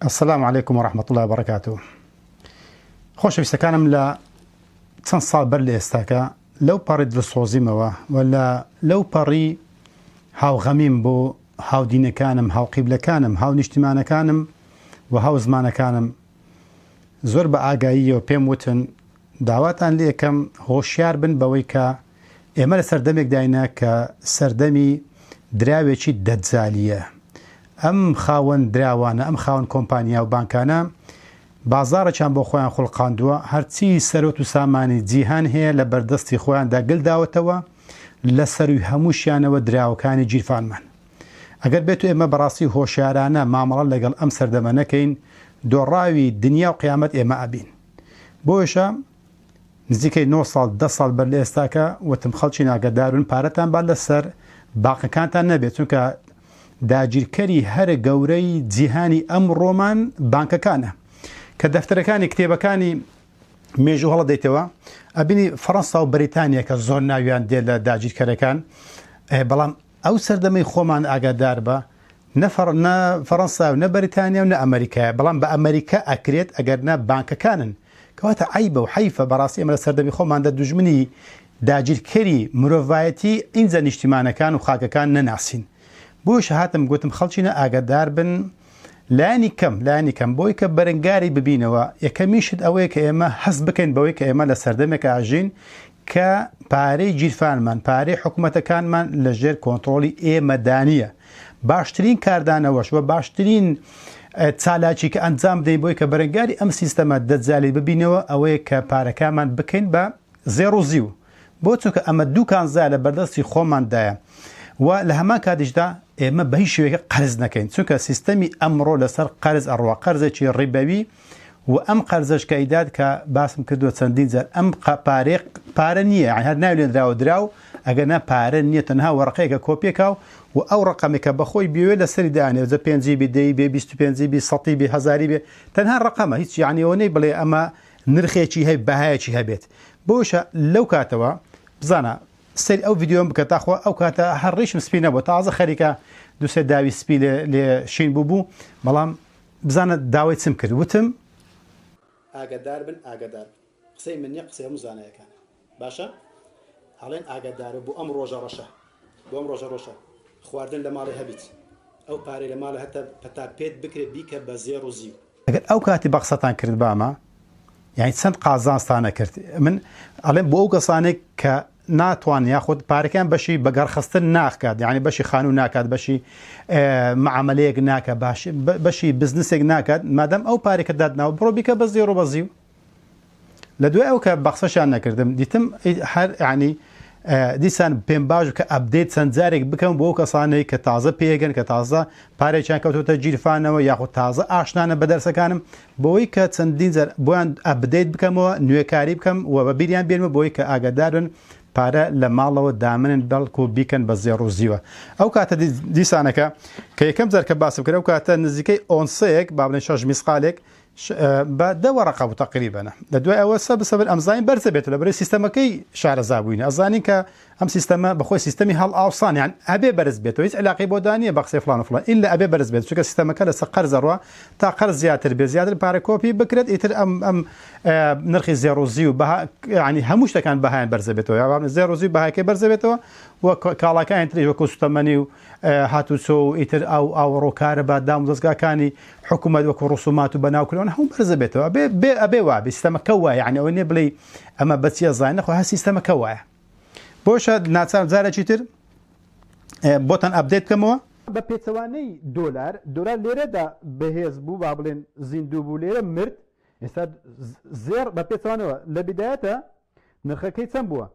السلام عليكم ورحمة الله وبركاته. خۆشەویستەکانم لە چەند ساڵ بەر لە ئێستاکە لەو پەڕی دڵسۆزیمەوە ولا لەو پەڕی هاوغەمیم بۆ هاودینەکانم، هاوقیبلەکانم، هاونیشتیمانەکانم و هاوزمانەکانم زۆر بە ئاگاییەوە پێم وتن داواتان لێ یەکەم هۆشیار بن بەوەی کە ئێمە لە سەردەمێک داینە کە سەردەمی دراوێکی دەجالیە. ئەم خاوەن دراوانە، ئەم خاوەن کۆمپانیا و بانکانە بازارەکیان بۆ خۆیان خوڵقاندووە، هەرچی سەرۆت و سامانی جیهان هەیە لە بەردەستی خۆیاندا گلداوەتەوە لە سەروی هەمووشیانەوە دراوەکانی جیرفانمان. ئەگەر بێت و ئێمە بەڕاستی هۆشیارانە مامەڵە لەگەڵ ئەم سەردەمە نەکەین، دۆڕاوی دنیا و قیامەت ئێمە ئەبین. بۆیشە نزیکەی 9 ساڵ 10 ساڵ بەر لە ئێستاکە وتم خەڵکی ناگەدارن پارەتان با لەسەر باقەکانتان نەبێت، چونکە داگیرکەری هەرە گەورەی جیهانی ئەم ڕۆمان بانکەکانە کە دەفتەرەکانی کتێبەکانی مێژوو هەڵەدەیتەوە. ئەبینی فەڕەنسا و بەریتانیا کە زۆر ناویان دێ لە داگیرکەرەکان، بەڵام ئەو سەردەمەی خۆمان ئاگادار بە نە فەڕەنسا و نە بەریتانیا و نە ئەمریکایە، بەڵام بە ئەمریکا ئەکرێت ئەگەر نە بانکەکانن، کەواتە عیبە و حەیفە بەڕاستی ئێمە لە سەردەمی خۆماندا دوژمنی داگیرکەری مرۆڤایەتی ئینجا نیشتیمانەکان و خاکەکان نەناسین. بۆش هاتم گوتم خەڵچینە ئاگادار بن لایانی کەم بۆی کە بەرەنگاری ببینەوە. یەکەمیشت ئەوەیە کە ئێمە هەست بکەین بەوەی کە ئێمە لە سەردەمێک ئاژین کە پارەی جیرفانمان، پارەی حکوومەتەکانمان لەژێر کۆنتڕۆلی ئێمەدانیە. باشترین کاردانەوەش وە باشترین چالاکی کە ئەنجام بدەین بۆی کە بەرەنگاری ئەم سیستەمە دەجالی ببینەوە ئەوەیە کە پارەکانمان بکەین بە زێڕ و زیو، بۆ چونکە ئەمە دووکانزا لە بەردەستی خۆماندایە و لە هەمان کاتیشدا ئێمە بە هیچ شوێکە قەرز نەکەین، چونکە سیستەمی ئەمڕۆ لەسەر قەرز ئەڕوا، قەرزێکی ڕیبەوی و ئەم قەرزەش کە ئیداد کە باسم کردووە چەندین جار ئەم پارە نییە، هەر ناوێنراوە دراو ئەگەر نە پارە نییە، تەنها وەرەقەیەکە کۆپێکاو و ئەو ڕقەمێکە بەخۆی بێوێ لەسەری دانێ جە 5 بی 10 بێ 25 بی 100 بی 1000 بێ، تەنها ڕقەمە، هیچ یعنیەوە نەی بڵێ ئەمە نرخێکی هەیە بەهایەکی هەبێت. بۆشە لەو کاتەوە بزانە سەر ئەو ڤیددیۆم بکە تاخوا ئەو کاتە هەر ڕیشم سپی نەبوو، تازە خەریکە دووسێ داوی سپی لێ شین بوو، بەڵام بزانە داوای چم کرد. وتم ئاگدار بن، ئاگدار قسەی من نیە، قسەی هەموو زانایەکانە. باشە هەڵێن ئاگدارە بۆ ئەم ڕۆژە ڕەشە، بۆ ئەم ڕۆژە ڕۆژە خواردن لە ماڵی هەبیت، ئەو پارەی لە ماڵە هەتا پەتا پێت بکرێت بیکە بە زێڕ و زیو. ئەگەر ئەو کاتی بە قسەتان کرد بامە، یعنی چەند قازانستانە کرد. من ئەڵێم بۆ ئەو کەسانێک کە ناتوان یاخود پارەکان بەشی بەگەڕخستن ناکات، یعنی بەشی خانوو ناکات، بەشی معاملەیەک ناکە، بەشی بزنسێک ناکات، مادەم ئەو پارێکە دادناوە بڕۆ بیکە بە زێڕ و بە زیو. لە دوای ئەو کە بەخسەشان نەکردم دیتم هەر ینی دیسان پێم باش کە ئەپدەیت چەند جارێک بکەم بۆ ئەو کەسانەی کە تازە پێگەن، کە تازە پارێکیان کەوتۆتە جیرفانەوە یاخود تازە ئاشنانە بە دەرسەکانم، بۆی کە چەندین جار بۆیان ئەپدەیت بکەمەوە، نوێکاری بکەم و بە بیریان بێنمە بۆی کە ئاگادارن پارە لە ماڵەوە دامنن بەڵکو بیکەن بە زێڕ و زیوە. ئەو کاتە دیسانەکە کە یەکەم جار کە باسم کرد ئەو کاتە نزیکەی ئۆنسەیەک با بڵێن 6 میسقالێک بە 10 وەرەقە بوو تەقریبەنە. لە دوای ئەوە سەبر ئەمزانین بەرزە بێت لە بەرەی سیستەمەکەی شارەزا بووینە. ئەزانین کە ئەم سیستەمە بەخۆی سیستەمی هەڵ ئاوسان، یان ئەبێ بەرز بێتەوە، هیچ علاقەی بۆ دانیە بە قسەی فڵان و فڵان، ئیلا ئەبێ بەرز بێت، چونکە سیستەمەکە لەسەر قەرز ئەڕوا تا قەرز زیاتر بێ، زیاتر پارە کۆپی بکرێت، ئیتر ئەم نرخی زێڕ و زیو ینی هەموو شتەکان بەهایان بەرزە بێتەوە، یا زێڕ و زیو بەهایەکەی بەرزە بێتەوە و کاڵاکانی تریش وەکو سوتەمەنی و هاتوچۆ و ئیتر ئەو ڕۆکارە بە دام و دەستگاکانی حکوومەت وەکو ڕسومات و بەناوکردن هەموو بەرزە بێتەوە. ئەبێ وابێ سیستەمەکە وایە، یعنی ئەوە نێ بڵێ ئەمە بەچیە زای نەخۆ هە سیستەمەکە وایە. بۆشە ناچار جارێکی تر بۆتان ئەپدەیت بکەمەوە بە پێچەوانەی دۆلار لێرەدا بەهێز بوو، با بڵێن زیندوو بوو، لێرە مرد. ئێستا زێر بە پێچەوانەوە لە بیدایەتە نرخەکەی چەند بووە؟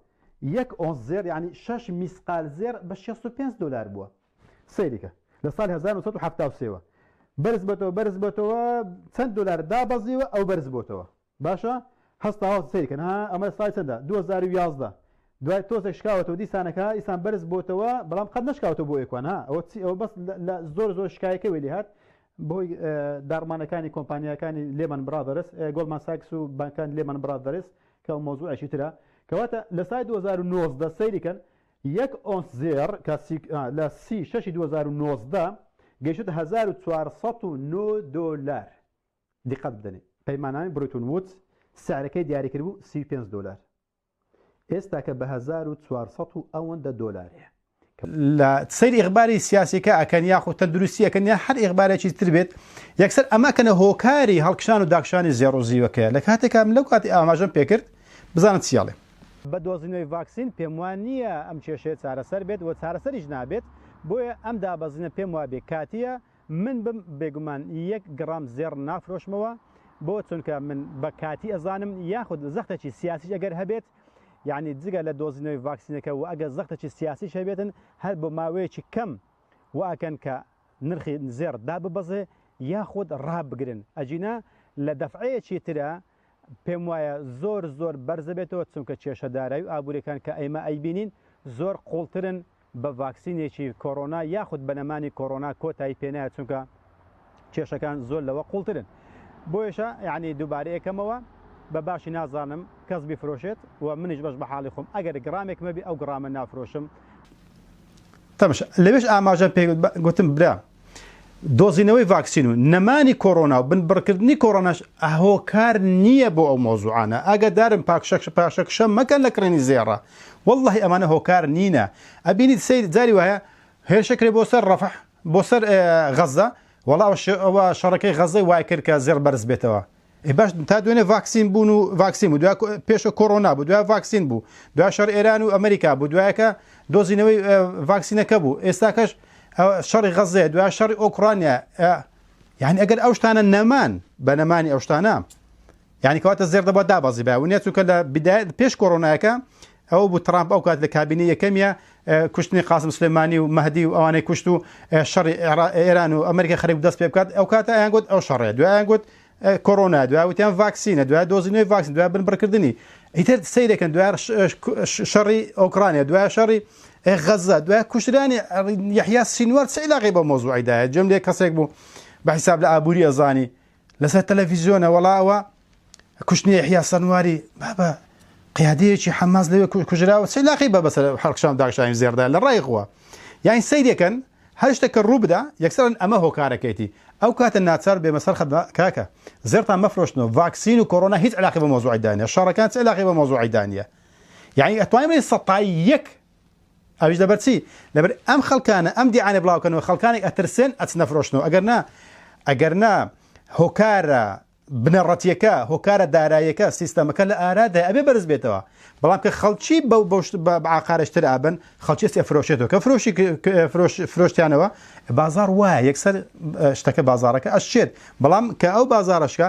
1 ئۆنس زێر یعنی 6 میسقال زێر بە 65 دلار بووە. سەیریکە لە ساڵی 1970 بەرز بێتەوە چەند دلار دابەزیوە ئەو بەرز بۆتەوە. باشە هەستاوە سەیرکەن ئەمە سای چەندە 2011 دوای تۆزێک شکاوەتەوە دیسانەکە ئیسان بەرز بۆتەوە، بەڵام قەت نشکاوتەوە بۆ ئێکوان ئەوە بەس لە زۆر شکایەکە وێلی هات بۆی داڕمانەکانی کۆمپانیەکانی لێمان برادرس، گۆڵمان ساکس و بانکان لێمان برادرس کە مۆزوعێکی ترە، کەواتە لە سای 2019 سەیریکەن 1 ئۆنس زێر لە 6 2019 گەیشت 1409 دۆلار دیقەت بدەنێ پەیماننامەی بروتون ووت سعرەکەی دیاریکرد بوو 35 دۆلار ئێستا کە بە 1400 دۆلارەیە لە سەیری ئیخباری سیاسیەکە ئەکەن یاخود تەندروستیەکەن یا هەر ئیخبارێکی تر بێت یەکسەر ئەماکەنە هۆکاری هەڵکشان و داکشانی زێڕۆزیوەکەیە لە کاتێکا لەو کاتی ئاماژەم پێکرد بزانت چیاڵێ بە دۆزینەوەی ڤاکسین پێم وان نییە ئەم کێشەیە چارەسەر بێت و چارەسەریش نابێت بۆیە ئەم دابەزینە پێم وابێ کاتیە من بم بێگومان 1 گرام زێڕ نافرۆشمەوە بۆ چونکە من بە کاتی ئەزانم یاخود زەختێکی سیاسیش ئەگەر هەبێت یعنی جگە لە دۆزینەوەی ڤاکسینەکە و ئەگەر زەختێکی سیاسیش هەبێتن هەر بۆ ماوەیەکی کەم واکەن کە نرخی زێڕ داببەزێ یاخود ڕابگرن ئەجینا لە دەفعەیەکی ترە پێم وایە زۆر بەرزە بێتەوە چونکە کێشەدارایی و ئابوووریەکان کە ئەیمە ئەیبینین زۆر قوڵترن بە ڤاکسینێکی کۆڕۆنا یاخود بەنەمانی کۆڕۆنا کۆتایی پێنایە چونکە کێشەکان زۆر لەوە قوڵترن بۆیشە یعنی دووبارە یەکەمەوە بە باشی نازانم کەس بیفرۆشێت و منیش بەش بە حاڵی خۆم ئەگەر گرامێک مەبی ئەو گرامە نافرۆشم تەمەش لەوێش ئاماژە پێ گوتم برا دۆزینەوەی ڤاکسین و نەمانی کۆڕۆنا و بنبڕکردنی کۆڕۆناش هۆکار نییە بۆ ئەو مۆزوعانە ئەگەدارم پاشەکشە مەکەن لە کڕێنی زێڕە واللهی ئەمانە هۆکار نینە ئەبینیت سەیر جاری وایە هێرشەکرێ بۆ سەر ڕەفح بۆ سەر غەزە وەڵا ئەوە شەڕەکەی غەزەی وای کرد کە زێڕ بەرز بێتەوە باش تا دوێنێ ڤاکسین بوون و ڤاکسین بوو دوای پێشە کۆڕۆنا بوو دوای ڤاکسین بوو دوای شەڕ ئێران و ئەمریکا بوو دوایەکە دۆزینەوەی ڤاکسینەکە بوو ئێستاکەش شەڕی غەزەیە دوای شەڕی ئۆکرانیا یعنی ئەگەر ئەو شتانە نەمان بە نەمانی ئەو شتانە یعنی کەواتە زێر دەبات دابەزی بە ونیە چونکە لە بدایەت پێش کۆڕۆنایەکە ئەو بوو ترامپ ئەو کات لە کابینی یەکەمیە کوشتنی قاسم سلێمانی و مەهدی و ئەوانەی کوشت و شەڕی ئێران و ئەمریکا خەریک دەست پێ بکات ئەو کاتە ئەیان گوت ئەو شەڕێ دوایان گوت کۆڕۆنا دوای وتیان ڤاکسینە دوای دۆزینەوەی ڤاکسین دوای بنبڕکردنی ئیتر سەیرەکەن دوای شەڕی ئۆکرانیا دوای شەڕی غەزە دوای کوشترانی یەحیا سینوار چ عیلاقی بە مۆزوعیدایە جەم لێ کەسێک بوو بە حیساب لە ئابووری ئەزانی لەسەر تەلەڤیزیۆنە وەڵاوە کوشتنی یەحیا سینواری بابە قیادەیەکی حەماس لەوێ کوژراوە چ عیلاقی بە بەسەر هەڵکشان داکشانی زێڕدا لە ڕای خۆوە یانی سەیرەکەن هەر شتێکە ڕوو بدا یەکسەرن ئەمە هۆکارەکەیتی ئەو کاتە ناچار بێ مەسەر کاکە زێرتان مەفرۆشتنەوە ڤاکسین و کۆڕۆنا هیچ علاقی بە مۆزوعی دانیە شەڕەکان چ علاقی بە مۆزوعی دانیە یعنی ئەتوانین سەتای یەک ئەویش دەبەر چی لەبەر ئەم خەڵکانە ئەم دیعانێ بڵاوکەنەوە خەڵکانێک ئەترسێن ئەچنە فرۆشتنەوە ئەگەر نا هۆکارە بنەڕەتیەکە هۆکارە داراییەکە سیستەمەکە لە ئارادا ئەبێ بەرز بێتەوە بەڵام کە خەڵکی بە عاقارشتر ئابن خەڵکی ئێستا فرۆشێتەوە کە فرۆشتیانەوە بازار وایە یەکسەر شتەکە بازارەکە ئەشێت بەڵام کە ئەو بازارەشکە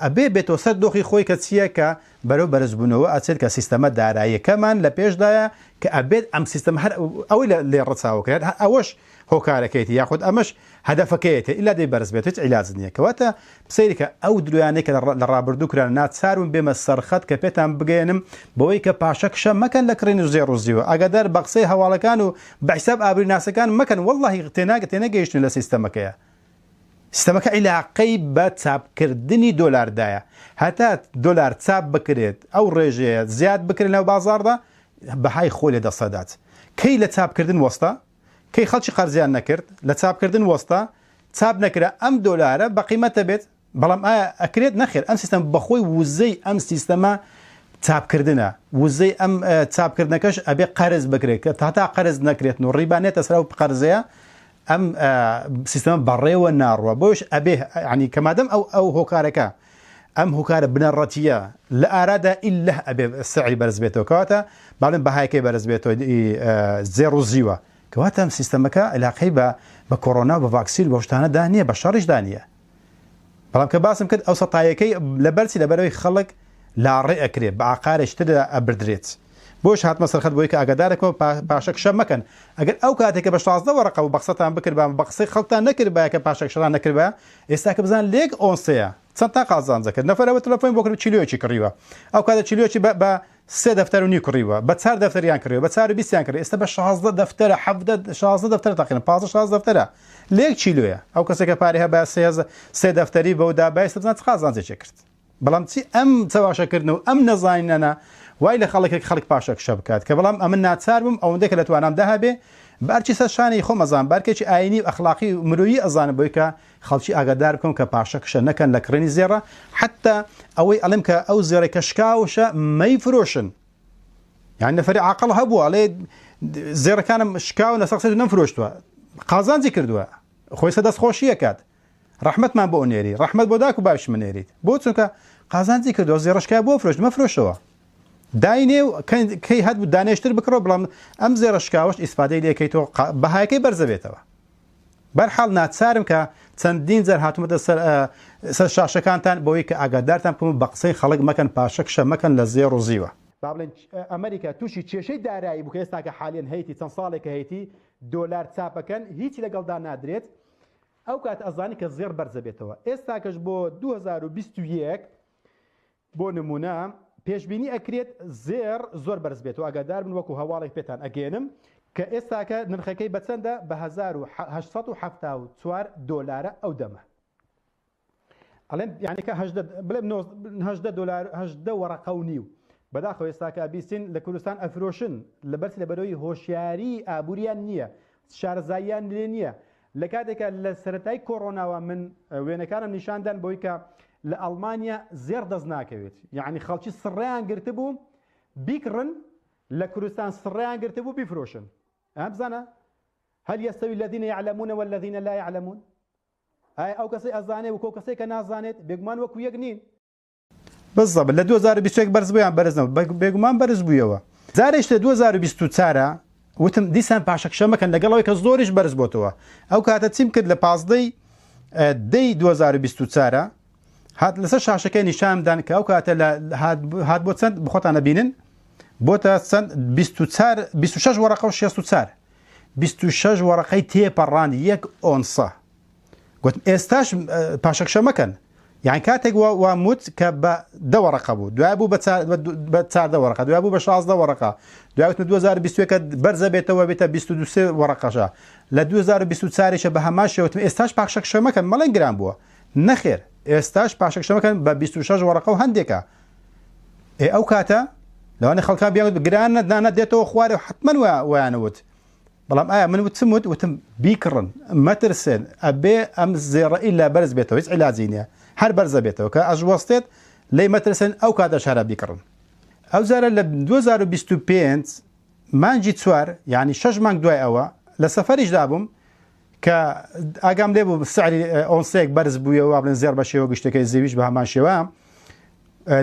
ئەبێ بێتەوە سەر دۆخی خۆی کە چییە کە بەرەو بەرزبوونەوە ئەچێت کە سیستەمە داراییەکەمان لە پێشدایە کە ئەبێت ئەم سیستەم هەر ئەوەی لێ ڕەچاوکرێت ئەوەش هۆکارەکەیتی یاخود ئەمەش هەدەفەکەیەتی ئیلا دەی بەرز بێت هیچ عیلاج نییە کەواتە پسەیرکە ئەو درویانەی کە لە ڕابردوو کران ناچارون بێمە سەرخەت کە پێتان بگەێنم بەوەی کە پاشەکشە مەکەن لە کڕینی زێڕوزیوە ئەگەدار بە قسەی هەواڵەکان و بە حیساب ئابووری ناسەکان مەکەن وەڵڵاهی تێنەگەیشتن لە سیستەمەکەیە سیستەمەکە عیلاقەی بە چاپکردنی دۆلاردایە هەتا دۆلار چاپ بکرێت ئەو ڕێژەیە زیاد بکرێت لەو بازاردا بەهای خۆی لێ دەسەدات کەی لە چاپکردن وەستا کەی خەڵکی قەرزیان نەکرد لە چاپکردن وەستا چاپ نەکرا ئەم دۆلارە بە قیمەتە بێت بەڵام ئایا ئەکرێت نەخێر ئەم سیستەم بەخۆی وزەی ئەم سیستەمە چاپکردنە وزەی ئەم چاپکردنەکەش ئەبێ قەرز بکرێت کە تاتا قەرز نەکرێتن و ڕیبانێتە سەر و قەرزەیە ئەم سیستەمە بەڕێوە ناڕوە بۆش ئەبێ عنی کەمادەم ئەو هۆکارەکە ئەم هۆکارە بنەڕەتیە لە ئارادا ئیلە ئەبێ سعی بەرز بێتەوە کەواتە باڵێن بەهایەکەی بەرز بێتەوە زێڕ و زیوە کەواتە ئەم سیستەمەکە علاقەی بە کۆڕۆنا بە ڤاکسین بە شتانەدا نییە بە شەڕیشدا نییە بەڵام کە باسم کرد ئەو سەتایەکەی لە بەرچی لەبەرەوەی خەڵک لاڕێ ئەکرێت بە عقارێشتردا ئەبردرێت بۆش هاتمە سەرخەت بۆی کە ئاگادارێکەوە پاشەکشە مەکەن ئەگەر ئەو کاتێکە بە 16 وەرەقە و بەقسەتان بکردبان بە قسەی خەڵکتان نەکردبایە کە پاشەکشەڵان نەکردبە ئێستا کە بزان لێک ئۆنسەیە چەند تا قازانجەکرد نەفەرەوە تەلەفۆن بۆ کرد چیلۆکی کڕیوە ئەو کاتە چیلۆکی بە 3 دەفتەر و نی کڕیوە بە 4 دەفتەریان کردوە بە 4 20یان کرد ئێستا بە 16 دەفتەرە 16 دەفتەر تاقیێنن 15 دەفتەرە لێک چیلۆیە ئەو کەسێکە پارێ هەبە 3 دەفتەری بەو دابای بزان چ قازانجێکی کرد بەڵام چی ئەم چاواشەکردن و ئەم نەزانینەنە وای لە خەڵکێک خەڵک پاشەکشە بکات کە بەڵام ئەمن ناچار بم ئەوەندەی کە لە توانام داهابێ بەرچی سەر شانەی خۆم ئەزانم بەرکێکی ئاینی و ئەخلاقی و مرۆیی ئەزانم بۆی کە خەڵکی ئاگادار بکەم کە پاشە کشە نەکەن لە کڕێنی زێڕە حتا ئەوەی ئەڵێم کە ئەو زێڕێک کە شکاوشە مەیفرۆشن یعنی نەفەری عاقڵ هەبووە ئەڵێ زێڕەکانم شکاو لە سەقسێت و نەمفرۆشتووە قازانجی کردووە خۆی سە دەستخۆشیە کات ڕەحمەتمان بۆ نێری ڕەحمەت بۆ داک و باش منێریت بۆ چونکە قازانجی کردووە زێڕەشکای بۆ فرۆشت مەفرۆشەوە داینێ و کەی هەت بوو دانێشتر بکڕەوە بەڵام ئەم زێڕە شکاوەش ئیسپادەی لێکەیتەوە بەهایەکەی بەرزەبێتەوە بەرحاڵ ناچارم کە چەندین جار هاتوومەتە سەر شاشەکانتان بۆی کە ئاگادارتان بکەم بە قسەی خەڵک مەکەن پاشە کشە مەکەن لە زێڕ و زیوە با بڵێن ئەمریکا تووشی کێشەی دارایی بوو کە ئێستا کە حالیان هەیتی چەند ساڵێکە هەیتی دۆلار چاپەکەن هیچی لەگەڵدا نادرێت ئەو کات ئەزانی کە زێڕ بەرزەبێتەوە ئێستا کەش بۆ 2021 بۆ نمونە پێشبینی ئەکرێت زێڕ زۆر بەرز بێتەوە ئاگادار بن وەکو هەواڵێک پێتان ئەگەێنم کە ئێستاکە نرخەکەی بەچەندە بە 1874 دۆلارە ئەو دەمە ئەڵێن یعنی کە بڵێم 18 دۆلار 18 وەرەقە و نیو بەداخەوە ئێستاکە بیستین لە کوردستان ئەفرۆشن لەبەرچ لە بەرەوەی هۆشیاری ئابووریان نییە شارەزاییان لێ نییە لە کاتێکە لە سەرەتای کۆڕۆناوە من وێنەکانم نیشاندان بۆی کە لە ئەڵمانیا زێڕ دەست ناکەوێت یعنی خەڵکی سڕیان گرتبوو بیکڕن لە کوردستان سڕیان گرتبوو بیفرۆشن بزانە هەل یەستەوی الذین یعلمون والذین لا یعلمون ئایا ئەو کەسەی ئەزانێ و کۆ کەسێک کە نازانێت بێگومان وەکو یەک نین بالضبط لە 2021 بەرز بوویان بەرز نەبوو بێگومان بەرز بوویەوە جارێش لە 2024 وتم دیسان پاشەکشە مەکەن لەگەڵەوەی کە زۆریش بەرز بۆتەوە ئەو کاتە چیم کرد لە 15 دەی 2024 هات لەسەر شاشەکەی نیشاندان کە ئەو کاتە هات بۆ چەند بخۆتانە بینن بۆتە چەند 26 وەرەقە و 64 26 وەرەقەی تێپەڕاند یەک ئۆنسە گوتم ئێستاش پاشەکشە مەکەن یعنی کاتێک واموت کە بە 10 وەرەقە بوو دوای بوو بە 14 وەرەقە دوای بوو بە 16 وەرەقە دوای 2021 بەرزە بێتەوە بێتە 22 وەرەقەشە لە 2024 بە هەماشەوەتم ئێستاش پاشەکشە مەکەن مەڵێن گران بووە نەخێر ئێستاش پاشەکشە مەکەن بە 26 وەرەقە و هەندێکە ئەو کاتە لەوانەیە خەڵکان بیان گران نانە دێتەوە خوارێ و حتمەن ویانەوت بەڵام ئایا من وتم بیکڕن مەترسێن ئەبێ ئەم زێڕەئی لە بەرز بێتەوە هیچ عیلاجی نییە هەر بەرزە بێتەوە کە ئەژوەستێت لی مەترسێن ئەو کاتە شارە بیکڕن ئەو جارە لە 2025 مانجی 4 یعنی 6 مانگ دوای ئەوە لە سەفەریشدا بووم کە ئاگام لێ بوو سعری ئۆنسەیەک بەرز بوویەوە بڵێن زێڕ بە شێوە گشتەکەی زەویش بە هەمان شێوە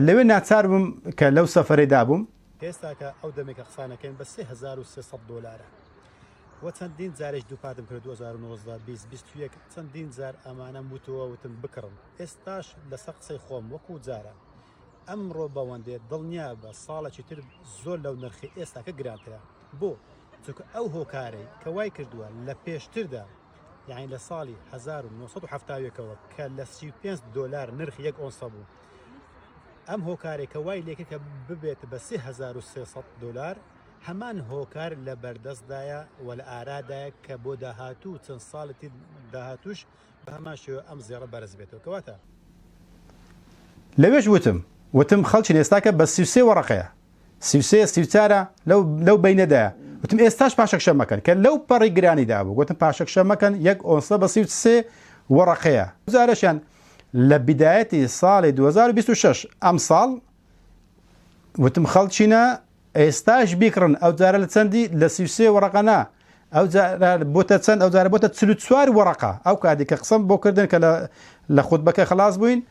لەوێ ناچار بووم کە لەو سەفەرێدا بووم ئێستا کە ئەو دەمێکە قسانەکەین بە 3300 دۆلارە وە چەندین جارێک دووپاتم کرد 2019 2021 چەندین جار ئەمانە وتەوە وتم بکڕم ئێستاش لەسەر قسەی خۆم وەکو جارە ئەمڕۆ بەوەندێ دڵنیا بە ساڵێکی تر زۆر لەو نرخی ئێستاکە گرانترە بۆ چونکە ئەو هۆکارەی کە وای کردووە لە پێشتردا یعنی لە ساڵی 1970ەوە کە لە 35 دۆلار نرخی یەک ئۆنسە بوو ئەم هۆکارێک کە وای لێکە کە ببێت بە 3300 دۆلار هەمان هۆکار لە بەردەستدایە و لە ئارادایە کە بۆ داهاتوو چەند ساڵەتی داهاتوش بە هەمان شێوە ئەم زێڕە بەرز بێتەوە کەواتە لەوێش وتم خەڵکی ئێستاکە بە 33 وەرەقەیە 34 لەو بینەدایە وتم ئێستاش پاشەکشە مەکەن کە لەو پەڕی گرانیدا بوو گوتم پاشەکشە مەکەن یەک ئۆنسە بە 33 وەرەقەیە جارەشیان لە بیدایەتی ساڵی 2026 ئەم ساڵ وتم خەڵچینە ئێستاش بیکڕن ئەو جارە لە چەندی لە 33 وەرەقەنا ئەو بۆتە چەند ئەو جارە بۆتە 44 وەرەقە ئەو کاتی کە قسەم بۆ کردن کە لە خودبەکە خلاص بووین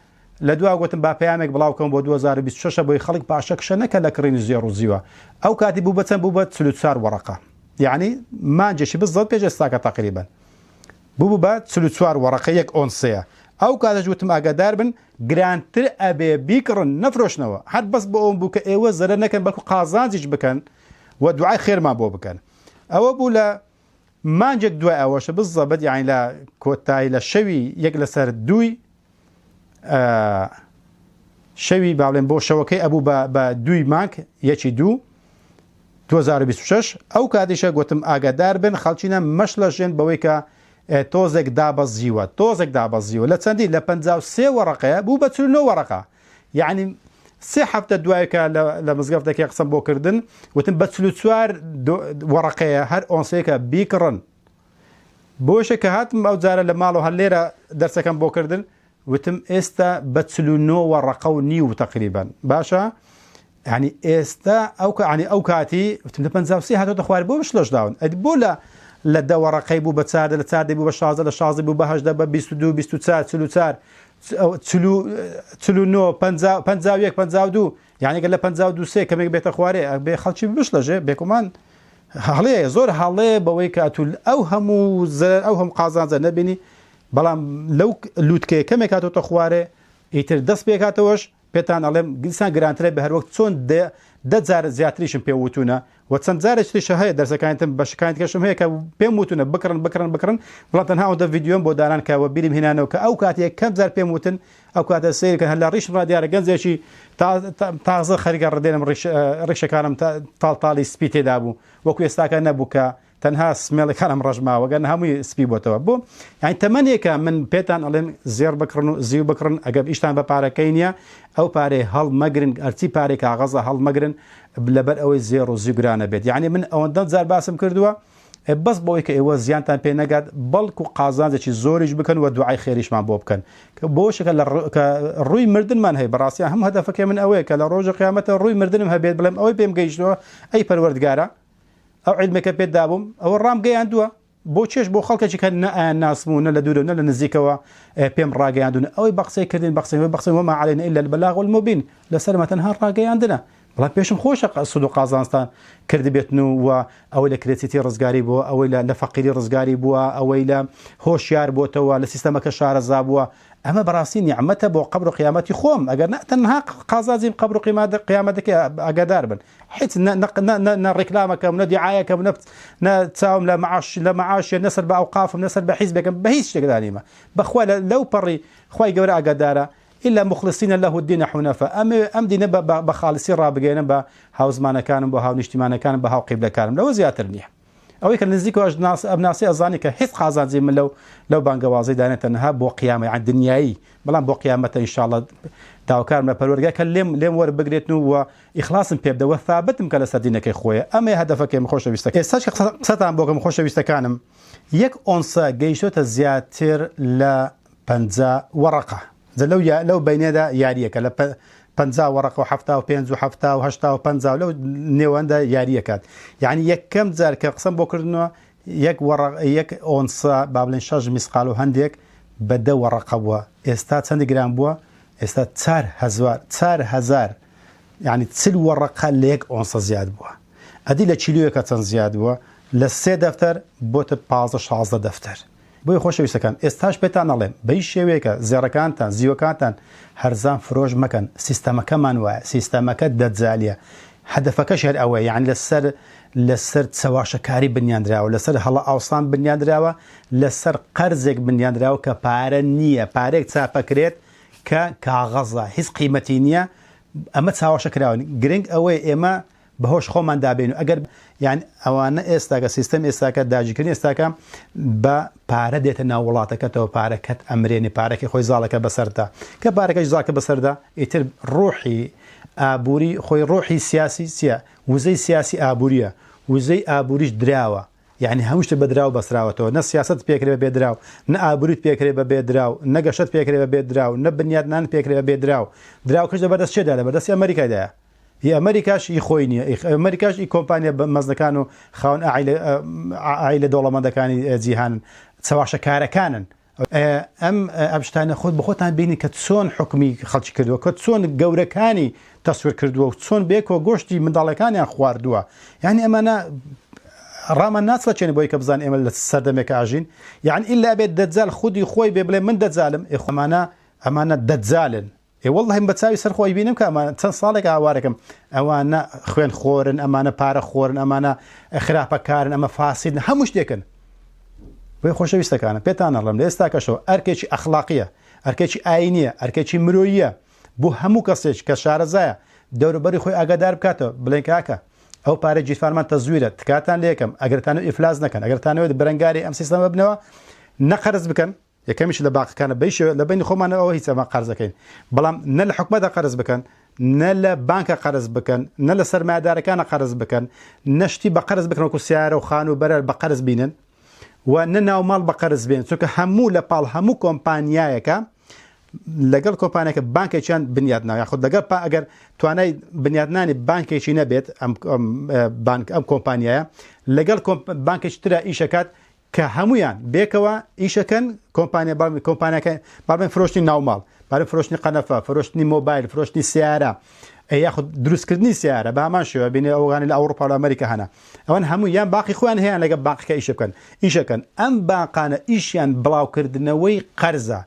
لە دوا گوتم با پەیامێک بڵاوکەم بۆ 2026 بۆی خەڵک پاشەکشە نەکە لە کڕینی زێڕ و زیوە ئەو کاتی بوو بە چەند بوو بە 44 وەرەقە یعنی مانجێکی بزڵ پێش ئێستاکە تقریبا بوو بە 44 وەرەقە یەک ئۆنسەیە ئەو کاتەش وتم ئاگادار بن گرانتر ئەبێ بیکڕن نەفرۆشنەوە هەر بەس بۆ ئەوم بوو کە ئێوە زەرە نەکەن بەڵکو قازانجیش بکەن و دوعای خێرمان بۆ بکەن ئەوە بوو لە مانجێک دوای ئەوەشە بزەبەت یعنی لە کۆتایی لە شەوی یەک لەسەر دووی شەوی باڵێن بۆ شەوەکەی ئەبوو بە دوی مانگ یەکی 2026 ئەو کاتیشە گوتم ئاگادار بن خەڵچینە مەش لە ژێن بەوەی کە تۆزێک دابەزیوە لە چەندی لە 53 وەرەقەیە بوو بە 49 وەرەقە یعنی سێ هەفتە دوایکە لە مزگەفتێکی قسەم بۆ کردن وتم بە 44 وەڕقەیە هەر ئۆنسەیەکە بیکڕن بۆشە کە هاتم ئەو جارە لە ماڵەوە هەر لێرە دەرسەکەم بۆ کردن وتم ئێستا بە 49 وەڕقە و نیو تقریبان باشە ینی ئێستا ئەو کاتی وتم لە 53 هاتۆتە خوارد بۆ بشلۆش داون بۆ لە 10 وەڕقەی بوو بە 4 لە 4 بوو بە 16 لە 16 بوو بە 8 بە 22 24 44 49 51 52 یعنی گە لە 52 کەمێک بێتە خوارێ بێ خەڵکی بشلەژێ بێکومان هەڵەیە زۆر هەڵەیە بەوەی کە ئەتول ئەو هەموو قازانجە نەبینی بەڵام لەو لووتکەیە کەمێک هاتۆتە خوارێ ئیتر دەست پێکاتەوەش پێتان ئەڵێم گیسان گرانترە بە هەروەک چۆن 10 جار زیاتریشم پێ وتونە و چەند جارێک تریشە هەیە دەرسەکانتم بە شکایەتکەشم هەیە کە پێم وتونە بکڕن بەڵام تەنها ئەوەندە ڤیدیۆم بۆ داران کەوە بیرم هێنانەوە کە ئەو کاتێک کەم جار پێم وتن ئەو کاتە سیرکە هەر لە ڕیشم ڕادیارە گەنجێکی تازە خەریکە ڕدێنم ڕیشەکانم تاڵی سپی تێدا بوو وەکو ئێستاکە نەبوو کە تەنها سمێڵەکانم ڕژماوە گەن هەمووی سپی بۆتەوە بۆ یعنی تەمەنێکە من پێتان ئەڵێن زێر بکڕن و زیو بکڕن ئەگەر ئیشتان بە پارەکەی نییە ئەو پارەی هەڵمەگرن ئەرچی پارێک کاغەزە هەڵمەگرن لەبەر ئەوەی زێر و زیگرانە بێت یعنی من ئەوەندە جار باسم کردووە بەس بەوەی کە ئێوە زیانتان پێ نەگات بەڵکو قازانجێکی زۆریش بکەن و دوعای خێریشمان بۆ بکەن کە بۆشەکە کە ڕووی مردنمان هەیە بەڕاستیان هەم هەدەفەکەی من ئەوەیە کە لە ڕۆژە قیامەتە ڕووی مردنم هەبێت بڵێم ئەوەی پێم گەیشتەوە ئەی پەروەردگارە ئەو عیلمێکە پێت دابووم ئەوە ڕامگەیاندووە بۆ چێش بۆ خەڵکێکی کە ناسمون نە لە دوورە نە لە نزیکەوە پێم ڕاگەیاندون ئەوەی بەقسەی کردین بەقسەی وما علينا إلا البلاغ والمبين لەسەرمە تەنها ڕاگەیاندنە بەڵام پێشم خۆشە سود و قازانستان کردی بێتن و ئەوەی لە کرێتیتی ڕزگاری بووە ئەوەی لە فەقیری ڕزگاری بووە ئەوەی لە هۆشیار بۆتەوە لە سیستەمەکە شارەزا بووە ئەمە بەڕاستی نیعمەتە بۆ قەبر و قیامەتی خۆم ئەگەر تەنها قازازیم قەبر و قیامەتەکە ئاگادار بن هیچ نە ڕێکلامەکەم نە دیعایەکەم نە چاوم لە مەعاشیە نەسەر بە ئەوقافم نەسەر بە حیزبێکم بە هیچ شتێکدا نیمە بەخوا لەو پەڕی خوای گەورە ئاگادارە إلا مخلصين له الدين حنفاء أم دين بخالصي رابجين بهاوزمانكانم بهاونشتمانكانم بهاو قبلكانم لو زياتر نيح أو يكن نزيكو أجناس أبناسي أظاني كحس خازان زي من لو بانجوازي دانة تنها بو قيامة عن دنياي بلان بو قيامة إن شاء الله داوكار ما بلورجا كان لم ور بقريتنو وإخلاص بيبدا وثابتم كلا سدينك خويا أما هدفك مخوش بيستك ساش قصة بوك مخوش بيستكانم يك أنصا جيشوت زياتر لا بنزا ورقة لو بيندا ياريك لا 50 ورقه وحفتا و5 وحفتا و8 و5 لو نيواندا ياريكات يعني يك كم زار كقسم بوكرنو يك ورق يك اونصا بابلن شاج مسقالو هنديك بدا ورقه بوا استا 100 جرام بوا استا 4000 يعني تسل ورقه ليك اونصا زياد بوا ادي لتشيليو كاتن زياد بوا لسه دفتر بوت 15 دفتر بۆی خۆشەویستەکان ئێستاش پێتان ئەڵێم بەی شێوەیەکە زێڕەکانتان زیوەکانتان هەرزان فرۆش مەکەن سیستەمەکەمان وایە سیستەمەکە دەجالیە هەدەفەکەش هەر ئەوەیە یعنی لەسەر چەواشەکاری بنیاندراوە لەسەر هەڵە ئاوسان بنیاندراوە لەسەر قەرزێک بنیاندراوە کە پارە نییە پارێک چاپەکرێت کە کاغەزە هیچ قیمەتی نییە ئەمە چاواشەکراون گرنگ ئەوەی ئێمە بەهۆش خۆمان دابین و ئەگەر یان ئەوانە ئێستاکە سیستەم ئێستاکە داگیرکردنی ئێستاکە بە پارە دێتە ناو وڵاتەکەتەوە پارەکەت ئەمرێنی پارەکەی خۆی زاڵەکە بەسەردا کە پارەکەش زاکە بەسەردا ئیتر ڕۆحی ئابووری خۆی ڕۆحی سیاسی چییە وزەی سیاسی ئابووریە وزەی ئابووریش دراوە یعنی هەموو شتێک بە دراو بەسراوەتەوە نە سیاست پێکرێ بە بێدراو نە ئابووریت پێکرێ بە بێدراو نە گەشت پێکرێ بە بێدراو نە بنیادنان پێکرێ بە بێدراو دراوکەش لەبەردەست چێدا لەبەردەستی ئەمریکایدایە ئەمریکاش خۆی نییە ئەمریکاش کۆمپانیا مەزنەکان و خاون ئایلە دۆڵەمەندەکانی جیهانن چاواشەکارەکانن ئەم ئەبشتانە خۆت بە خۆتان بینی کە چۆن حکمی خەڵکی کردووە کە چۆن گەورەکانی تەسویر کردووە و چۆن بێکەوە گۆشتی منداڵەکانیان خواردووە یعنی ئەمانە ڕامان ناچڵەچێنی بۆی کە بزان ئێمە لە سەردەمێکە ئاژین یعنی ئیلا بێت دەجال خودی خۆی بێ بڵێ من دەجالم ئەمانە دەجالن والله بە چاوی سەر خۆی بینم کە ئەمانە چەند ساڵێک ئاوارەکەم ئەوانە خوێن خۆرن ئەمانە پارە خۆرن ئەمانە خراپەکارن ئەمە فاسیدن هەموو شتێکن بۆی خۆشەویستەکانە پێتان ئەڵێم لە ئێستاکەشەوە ئەرکێکی ئەخلاقیە ئەرکێکی ئاینیە ئەرکێکی مرۆییە بۆ هەموو کەسێک کە شارەزایە دەوروبەری خۆی ئاگادار بکاتەوە بڵێن کاکە ئەو پارە جیفارمان تەزویرە تکاتان لێ یەکەم ئەگەرتانەوێت ئیفلاس نەکەن ئەگەرتانەوێت بەرەنگاری ئەم سیستەمە بنەوە نەقەرز بکەن یەکەمیش لە باقەکانە بەیشەوە لە بینی خۆمانەوە هیچ ئەمە قەرزەکەین بەڵام نە لە حکومەتە قەرز بکەن نە لە بانکە قەرز بکەن نە لە سەرمایه‌دارەکانە قەرز بکەن نەشتی بە قەرز بکەن وەکو سیارە و خان و بەرەر بە قەرز بینن و نە ناوماڵ بە قەرز بێن چونکە هەموو لە پاڵ هەموو کۆمپانیایەکە لەگەڵ کۆمپانیەکە بانکێکیان بنیادناوە یاخود لەگەڵ ئەگەر توانای بنیادنانی بانکێکی نەبێت ئەم کۆمپانیایە لەگەڵ بانکێکی ترە ئیشەکات کە هەمویان بێکەوە ئیشەکەن کۆمپانیەکە باڵێن فرۆشتنی ناوماڵ باڵێن فرۆشتنی قەنەفە فرۆشتنی مۆبایل فرۆشتنی سیارە یاخود دروستکردنی سیارە بە هەمان شێوە بینێ ئەوغانی لە ئەوروپا و ئەمریکا هەنا ئەوان هەموو یان باقی خۆیان هەیە لەگە باقیکە ئیشەکەن ئەم باقانە ئیشیان بڵاوکردنەوەی قەرزە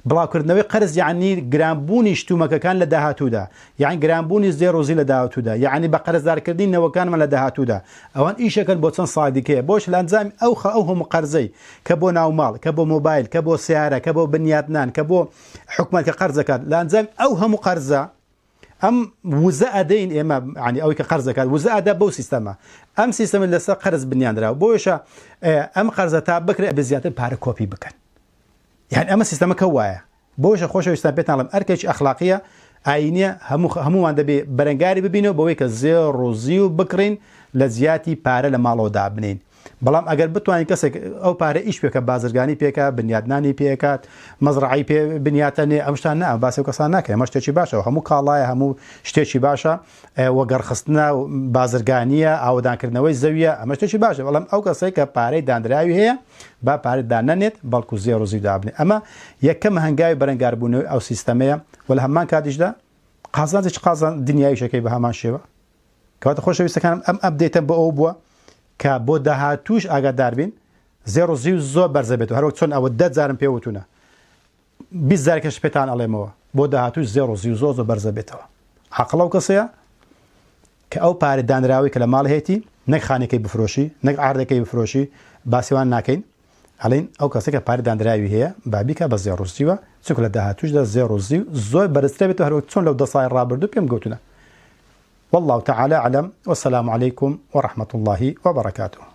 بڵاوکردنەوەی قەرز یعنی گرانبوونی شتومەکەکان لە داهاتوودا یعنی گرانبوونی زێڕۆزی لە داهاتوودا یعنی بە قەرزدارکردنی نەوەکانمان لە داهاتوودا ئەوان ئیشەکەن بۆ چەند ساڵێکەیە بۆش لە ئەنجامی ئەو هەموو قەرزەی کە بۆ ناوماڵ کە بۆ مۆبایل کە بۆ سیارە کە بۆ بنیادنان کە بۆ حکومەت کە قەرزەکات لە ئەنجامی ئەو هەموو قەرزە ئەم وزە ئەدەین ئێمە عنی ئەوەی کە قەرزەکات وزە ئەدا بەو سیستەمە ئەم سیستەمە لەسەر قەرز بنیاندراوە بۆیشە ئەم قەرزە تا بکرێت بە زیاتر پارە کۆپی بکەن یعنی ئەمە سیستەمەکە وایە بۆشە خۆشەویستان پێتان ئەڵێم ئەرکێکی ئەخلاقیە ئاینیە هەمووان دەبێ بەرەنگاری ببینەوە بەوەی کە زێڕۆزی و بکڕین لە زیاتی پارە لە ماڵەوە دابنین بەڵام ئەگەر بتوانین کەسێک ئەو پارە ئیش پێکە بازرگانی پێکە بنیادنانی پێکات مەزرعی پێ بنیاتەنێ ئەم شتان نە باسی کەسان ناکە ئەمە شتێکی باشە هەموو کاڵایە هەموو شتێکی باشە وەگەڕخستنە بازرگانیە ئاودانکردنەوەی زەویە ئەمە شتێکی باشە بەڵام ئەو کەسێک کە پارەی دانراوی هەیە با پارەی دانەنێت بەڵکو زێڕۆزی دابنێ ئەمە یەکەم هەنگاوی بەرەنگاربوونەوەی ئەو سیستەمەیە و لە هەمان کاتیشدا قازانجێکی قازان دنیایشەکەی بە هەمان شێوە کەواتە خۆشەویستەکانم ئەم ئەپدێتە بۆ ئەو بووە کە بۆ داهاتووش ئاگادار بین زێڕۆزی و زۆر بەرزە بێتەوە هەروەک چۆن ئەوە 10 جارم پێوتونە 20 جارێکش پێتان ئەڵێمەوە بۆ داهاتووش زێڕۆزی و زۆر بەرزە بێتەوە عەقڵە و کەسەیە کە ئەو پارە دانراوی کە لە ماڵ هێتی نەک خانەکەی بفرۆشی نەک ئاردەکەی بفرۆشی باسیوان ناکەین ئەڵێن ئەو کەسێک کە پارە دانراوی هەیە بابیکە بە زێڕۆزیوە چونکە لە داهاتووشدا زێڕۆزی زۆر بەرزترە بێتەوە هەروەک چۆن لەو 10 ساڵی ڕابردوو پێم گوتونە والله تعالى أعلم والسلام عليكم ورحمة الله وبركاته.